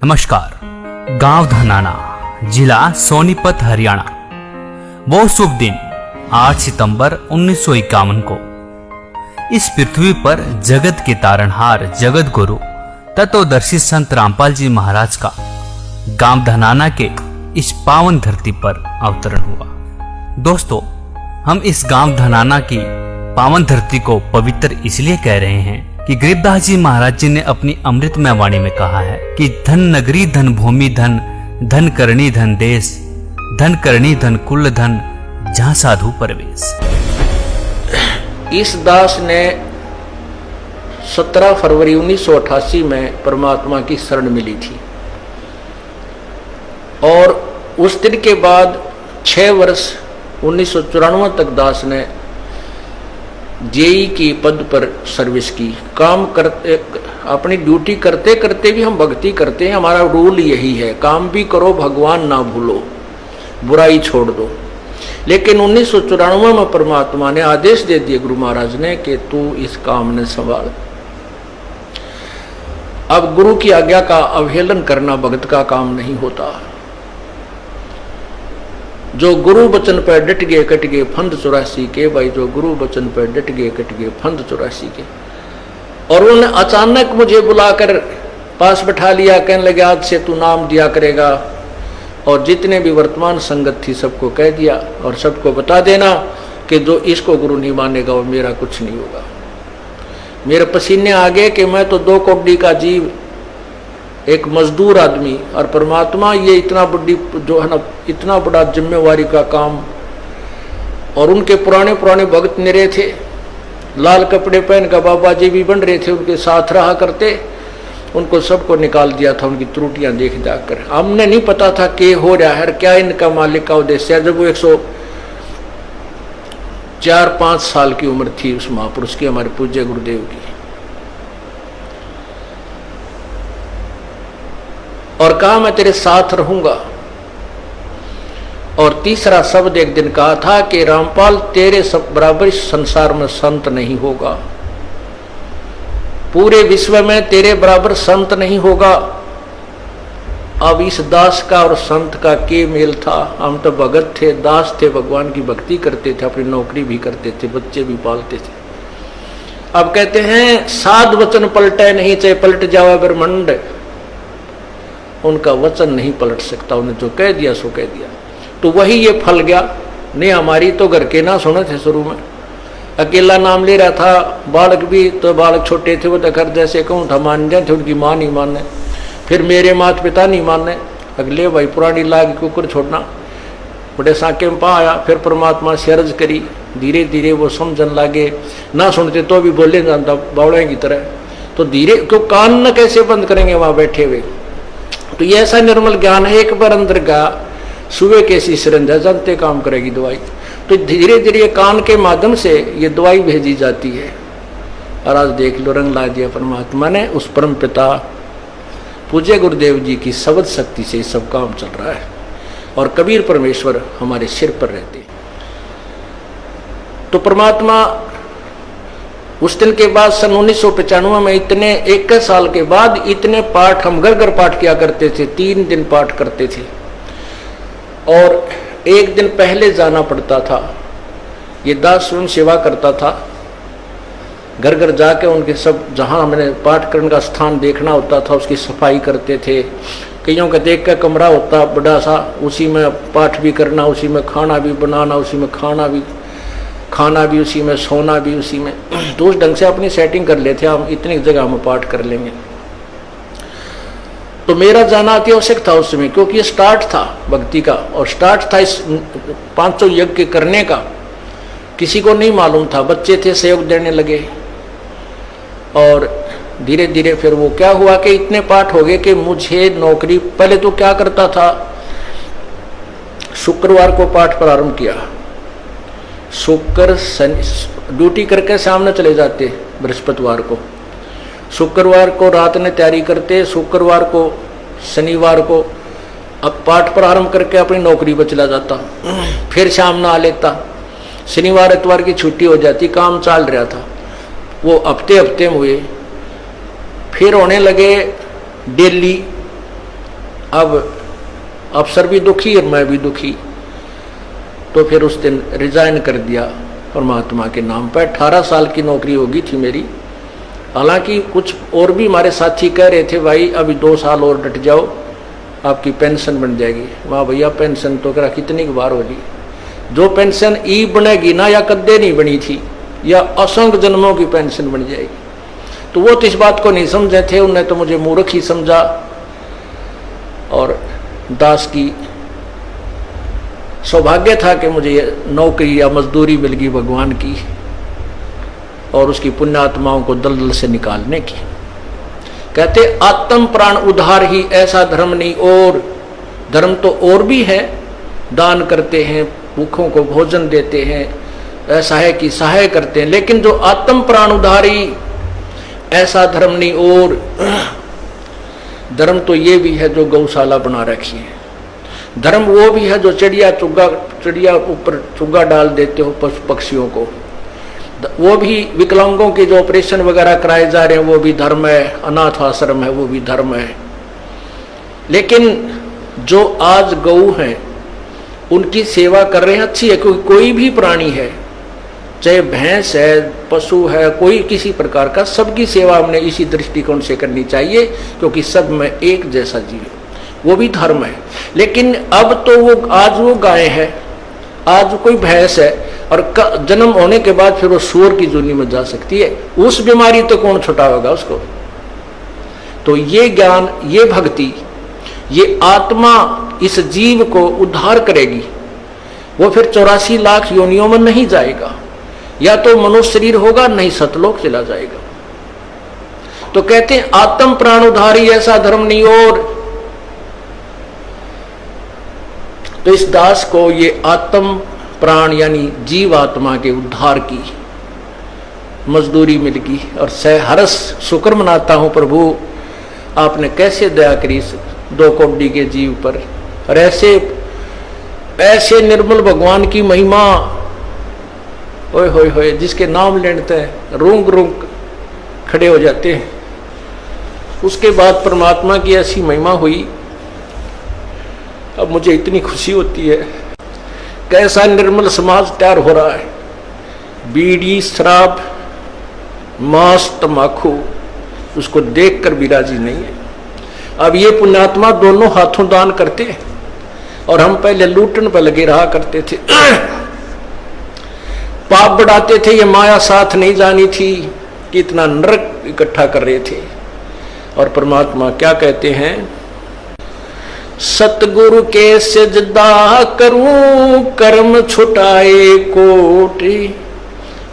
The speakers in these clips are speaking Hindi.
नमस्कार। गांव धनाना, जिला सोनीपत, हरियाणा। वो शुभ दिन 8 सितंबर 1951 को इस पृथ्वी पर जगत के तारणहार, जगत गुरु तत्वदर्शी संत रामपाल जी महाराज का गांव धनाना के इस पावन धरती पर अवतरण हुआ। दोस्तों, हम इस गांव धनाना की पावन धरती को पवित्र इसलिए कह रहे हैं कि गरीबदास जी महाराज जी ने अपनी अमृतमय वाणी में कहा है कि धन नगरी, धन भूमि, धन धन करणी, धन देश, धन करणी, धन कुल, धन जहां साधु परवेश। इस दास ने 17 फरवरी 1988 में परमात्मा की शरण मिली थी और उस दिन के बाद 6 वर्ष 1994 तक दास ने जेई की पद पर सर्विस की। काम करते, अपनी ड्यूटी करते करते भी हम भक्ति करते हैं। हमारा रूल यही है, काम भी करो, भगवान ना भूलो, बुराई छोड़ दो। लेकिन 1994 में परमात्मा ने आदेश दे दिए गुरु महाराज ने कि तू इस काम ने संभाल। अब गुरु की आज्ञा का अवहेलन करना भगत का काम नहीं होता। जो गुरु वचन पर डट गए कट गए फंद 84 के। भाई, जो गुरु वचन पर डट गए कट गए फंद 84 के। और उन्होंने अचानक मुझे बुलाकर पास बैठा लिया, कहने लगे आज से तू नाम दिया करेगा और जितने भी वर्तमान संगत थी सबको कह दिया और सबको बता देना कि जो इसको गुरु नहीं मानेगा वो मेरा कुछ नहीं होगा। मेरे पसीने आ गए कि मैं तो 2 कौड़ी का जीव, एक मजदूर आदमी, और परमात्मा ये इतना बड़ी जो है ना, इतना बड़ा जिम्मेवारी का काम। और उनके पुराने पुराने भक्त निरे थे, लाल कपड़े पहन कर बाबा जी भी बन रहे थे, उनके साथ रहा करते। उनको सबको निकाल दिया था उनकी त्रुटियां देख जाकर। हमने नहीं पता था कि हो रहा है, क्या इनका मालिक का उद्देश्य है। जब वो 104-5 साल की उम्र थी उस महापुरुष की, हमारे पूज्य गुरुदेव की, और कहा मैं तेरे साथ रहूंगा। और तीसरा शब्द एक दिन कहा था कि रामपाल तेरे सब बराबर संसार में संत नहीं होगा, पूरे विश्व में तेरे बराबर संत नहीं होगा। अब इस दास का और संत का के मेल था। हम तो भगत थे, दास थे, भगवान की भक्ति करते थे, अपनी नौकरी भी करते थे, बच्चे भी पालते थे। अब कहते हैं साध वचन पलटे नहीं, चाहे पलट जावा ब्रह्मंड, उनका वचन नहीं पलट सकता। उन्हें जो कह दिया सो कह दिया। तो वही ये फल गया। नहीं, हमारी तो घर के ना सुने थे। शुरू में अकेला नाम ले रहा था, बालक भी, तो बालक छोटे थे, वो तो घर जैसे कहूँ था मान जाते, उनकी माँ नहीं माने, फिर मेरे माता पिता नहीं माने। अगले भाई पुरानी लाग कुकर छोड़ना, बड़े साके में पा आया। फिर परमात्मा से अर्ज करी, धीरे धीरे वो समझन लागे। ना सुनते तो भी बोले जानता बावड़े की तरह। तो धीरे क्यों कान न कैसे बंद करेंगे वहां बैठे हुए। तो ये ऐसा निर्मल ज्ञान है, एक बार अंदर का सुबह कैसी सिरंजा जानते काम करेगी दवाई। तो धीरे धीरे कान के माध्यम से ये दवाई भेजी जाती है। और आज देख लो, रंग ला दिया परमात्मा ने। उस परम पिता पूज्य गुरुदेव जी की शब्द शक्ति से सब काम चल रहा है और कबीर परमेश्वर हमारे सिर पर रहते। तो परमात्मा उस दिन के बाद सन 1995 में इतने 21 साल के बाद इतने पाठ, हम घर घर पाठ किया करते थे, 3 दिन पाठ करते थे। और 1 दिन पहले जाना पड़ता था। ये दास स्वयं सेवा करता था, घर घर जाके उनके सब जहाँ हमने पाठ करने का स्थान देखना होता था उसकी सफाई करते थे। कईयों का देख कर कमरा होता बड़ा सा, उसी में पाठ भी करना, उसी में खाना भी बनाना, उसी में खाना भी उसी में, सोना भी उसी में। तो उस ढंग से अपनी सेटिंग कर लेते, हम इतनी जगह हम पाठ कर लेंगे। तो मेरा जाना अति आवश्यक था उस समय, क्योंकि ये स्टार्ट था भक्ति का और स्टार्ट था इस 500 यज्ञ करने का। किसी को नहीं मालूम था, बच्चे थे, सहयोग देने लगे। और धीरे धीरे फिर वो क्या हुआ कि इतने पाठ हो गए कि मुझे नौकरी, पहले तो क्या करता था, शुक्रवार को पाठ प्रारंभ किया। शुक्र ड्यूटी करके सामने चले जाते बृहस्पतिवार को, शुक्रवार को रात में तैयारी करते, शुक्रवार को शनिवार को अब पाठ प्रारंभ करके अपनी नौकरी पर चला जाता, फिर शाम ना आ लेता। शनिवार इतवार की छुट्टी हो जाती, काम चल रहा था। वो हफ्ते में हुए, फिर होने लगे डेली अब अफसर भी दुखी और मैं भी दुखी। तो फिर उस दिन रिजाइन कर दिया परमात्मा के नाम पर। 18 साल की नौकरी होगी थी मेरी। हालांकि कुछ और भी हमारे साथी कह रहे थे भाई अभी 2 साल और डट जाओ, आपकी पेंशन बन जाएगी। वाह भैया, पेंशन तो करा कितनी बार होगी। जो पेंशन ई बनेगी ना, या कद्दे नहीं बनी थी, या असंख्य जन्मों की पेंशन बन जाएगी। तो वो तो इस बात को नहीं समझे थे, उन्हें तो मुझे मूर्ख ही समझा। और दास की सौभाग्य था कि मुझे ये नौकरी या मजदूरी मिल गई भगवान की और उसकी पुण्यात्माओं को दलदल से निकालने की। कहते आत्म प्राण उद्धार ही ऐसा धर्म नहीं और। धर्म तो और भी है, दान करते हैं, भूखों को भोजन देते हैं, ऐसा है कि सहाय करते हैं, लेकिन जो आत्म प्राण उद्धारी ऐसा धर्म नहीं और। धर्म तो ये भी है जो गौशाला बना रखी है। धर्म वो भी है जो चिड़िया ऊपर चुग्गा डाल देते हो पशु पक्षियों को। वो भी विकलांगों के जो ऑपरेशन वगैरह कराए जा रहे हैं वो भी धर्म है। अनाथ आश्रम है वो भी धर्म है। लेकिन जो आज गऊ हैं उनकी सेवा कर रहे हैं, अच्छी है, क्योंकि कोई भी प्राणी है, चाहे भैंस है, पशु है, कोई किसी प्रकार का, सबकी सेवा हमने इसी दृष्टिकोण से करनी चाहिए, क्योंकि सब में एक जैसा जीव, वो भी धर्म है। लेकिन अब तो वो आज वो गाय है, आज कोई भैंस है, और जन्म होने के बाद फिर वो सूअर की जूनी में जा सकती है। उस बीमारी तो कौन छुटावेगा उसको। तो ये ज्ञान, ये भक्ति, ये आत्मा इस जीव को उद्धार करेगी। वो फिर 84 लाख योनियों में नहीं जाएगा, या तो मनुष्य शरीर होगा, नहीं सतलोक चला जाएगा। तो कहते हैं आत्म प्राण उद्धारी ऐसा धर्म नहीं और। तो इस दास को ये आत्म प्राण यानी जीव आत्मा के उद्धार की मजदूरी मिल गई, और हरस शुक्र मनाता हूं प्रभु, आपने कैसे दया करी इस 2 कौड़ी के जीव पर। और ऐसे निर्मल भगवान की महिमा, ओए होए होए, जिसके नाम लेते हैं रूंग रूंग खड़े हो जाते हैं। उसके बाद परमात्मा की ऐसी महिमा हुई, अब मुझे इतनी खुशी होती है। कैसा निर्मल समाज तैयार हो रहा है। बीड़ी, शराब, मांस, तम्बाकू, उसको देखकर भी राजी नहीं है। अब ये पुण्यात्मा दोनों हाथों दान करते हैं, और हम पहले लूटन पर लगे रहा करते थे, पाप बढ़ाते थे। ये माया साथ नहीं जानी थी कि इतना नरक इकट्ठा कर रहे थे। और परमात्मा क्या कहते हैं, सतगुरु के सिजदा करूं कर्म छुटाए कोटि,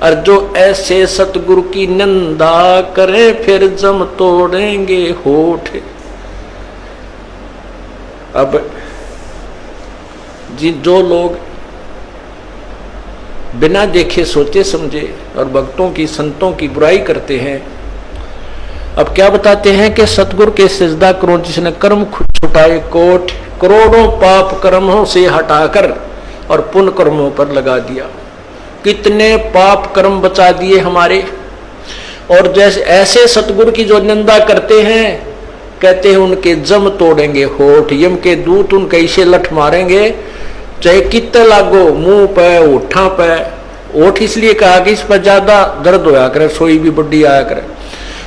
और जो ऐसे सतगुरु की निंदा करे फिर जम तोड़ेंगे होठ। अब जो लोग बिना देखे सोचे समझे और भक्तों की, संतों की बुराई करते हैं, अब क्या बताते हैं कि सतगुरु के सिजदा करो जिसने कर्म छुटाए कोट, करोड़ों पाप कर्मों से हटाकर और पुण्य कर्मों पर लगा दिया। कितने पाप कर्म बचा दिए हमारे। और जैसे ऐसे सतगुरु की जो निंदा करते हैं, कहते हैं उनके जम तोड़ेंगे होठ, यम के दूत उनके ऐसे लठ मारेंगे, चाहे कितने लागो, मुंह पे, होठा पे। होठ इसलिए कहा कि इस पर ज्यादा दर्द होया करे, सोई भी बड्डी आया करे।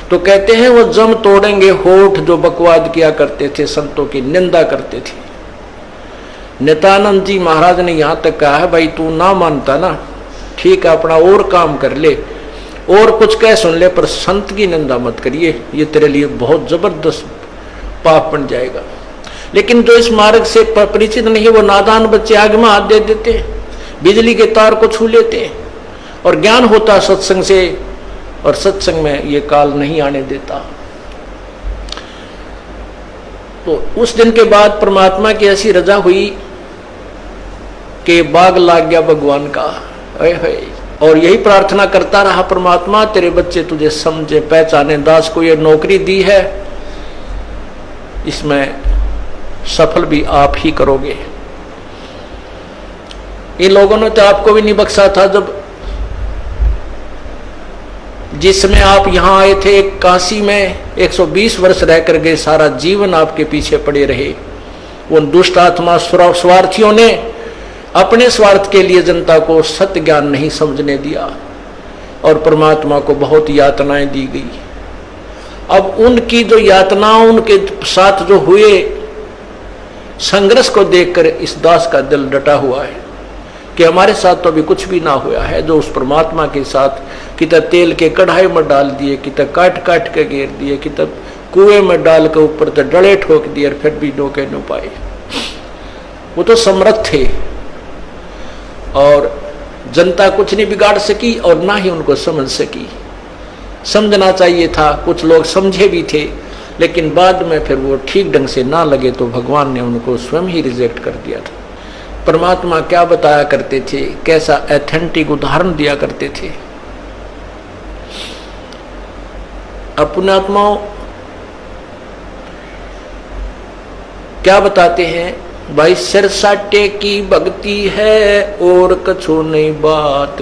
तो कहते हैं वो जम तोड़ेंगे होठ जो बकवाद किया करते थे, संतों की निंदा करते थे। नित्यानंद जी महाराज ने यहां तक कहा है, भाई तू ना मानता ना, ठीक है, अपना और काम कर ले और कुछ कह सुन ले, पर संत की निंदा मत करिए, ये तेरे लिए बहुत जबरदस्त पाप बन जाएगा। लेकिन जो इस मार्ग से परिचित नहीं, वो नादान बच्चे आग में हाथ दे देते, बिजली के तार को छू लेते, और ज्ञान होता सत्संग से, और सत्संग में ये काल नहीं आने देता। तो उस दिन के बाद परमात्मा की ऐसी रजा हुई कि बाग लाग गया भगवान का। और यही प्रार्थना करता रहा, परमात्मा तेरे बच्चे तुझे समझे पहचाने, दास को ये नौकरी दी है, इसमें सफल भी आप ही करोगे। इन लोगों ने तो आपको भी नहीं बख्शा था, जब जिसमें आप यहां आए थे, काशी में 120 वर्ष रहकर गए, सारा जीवन आपके पीछे पड़े रहे, उन दुष्ट आत्मा स्वार्थियों ने अपने स्वार्थ के लिए जनता को सत्य ज्ञान नहीं समझने दिया और परमात्मा को बहुत यातनाएं दी गई। अब उनकी जो यातनाओं, उनके साथ जो हुए संघर्ष को देखकर इस दास का दिल डटा हुआ है कि हमारे साथ तो अभी कुछ भी ना हुआ है। जो उस परमात्मा के साथ कितना तेल के कढ़ाई में डाल दिए, कितना काट काट के घेर दिए, कितना कुएं में डाल के ऊपर तो डले ठोक दिए, फिर भी डोके न पाए। वो तो समर्थ थे और जनता कुछ नहीं बिगाड़ सकी और ना ही उनको समझ सकी। समझना चाहिए था, कुछ लोग समझे भी थे, लेकिन बाद में फिर वो ठीक ढंग से ना लगे तो भगवान ने उनको स्वयं ही रिजेक्ट कर दिया था। परमात्मा क्या बताया करते थे, कैसा ऑथेंटिक उदाहरण दिया करते थे। अपने आत्माओं क्या बताते हैं, भाई सिर साटे की भक्ति है और कछो नहीं बात,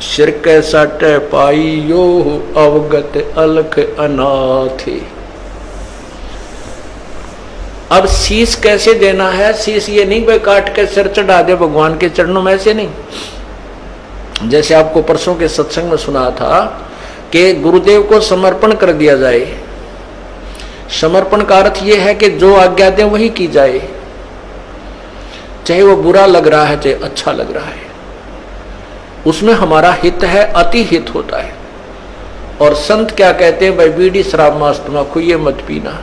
सिर के साटे पाई यो अवगत अलख अनाथ। अब शीश कैसे देना है, शीश ये नहीं भाई काट के सिर चढ़ा दे भगवान के चरणों में, ऐसे नहीं। जैसे आपको परसों के सत्संग में सुना था कि गुरुदेव को समर्पण कर दिया जाए। समर्पण का अर्थ यह है कि जो आज्ञा दे वही की जाए, चाहे वो बुरा लग रहा है चाहे अच्छा लग रहा है, उसमें हमारा हित है, अति हित होता है। और संत क्या कहते हैं, भाई बीड़ी शराब मांस खुइये मत पीना।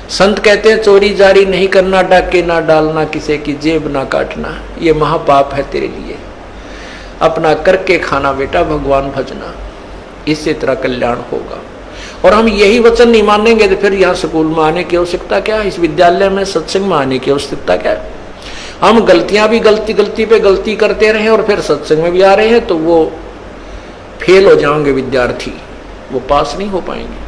संत कहते हैं चोरी जारी नहीं करना, डाके ना डालना, किसी की जेब ना काटना, ये महापाप है तेरे लिए। अपना करके खाना बेटा, भगवान भजना, इससे तेरा कल्याण होगा। और हम यही वचन नहीं मानेंगे तो फिर यहाँ स्कूल में आने की आवश्यकता क्या है, इस विद्यालय में सत्संग में आने की आवश्यकता क्या है। हम गलतियां भी गलती पे गलती करते रहे और फिर सत्संग में भी आ रहे हैं तो वो फेल हो जाएंगे विद्यार्थी, वो पास नहीं हो पाएंगे।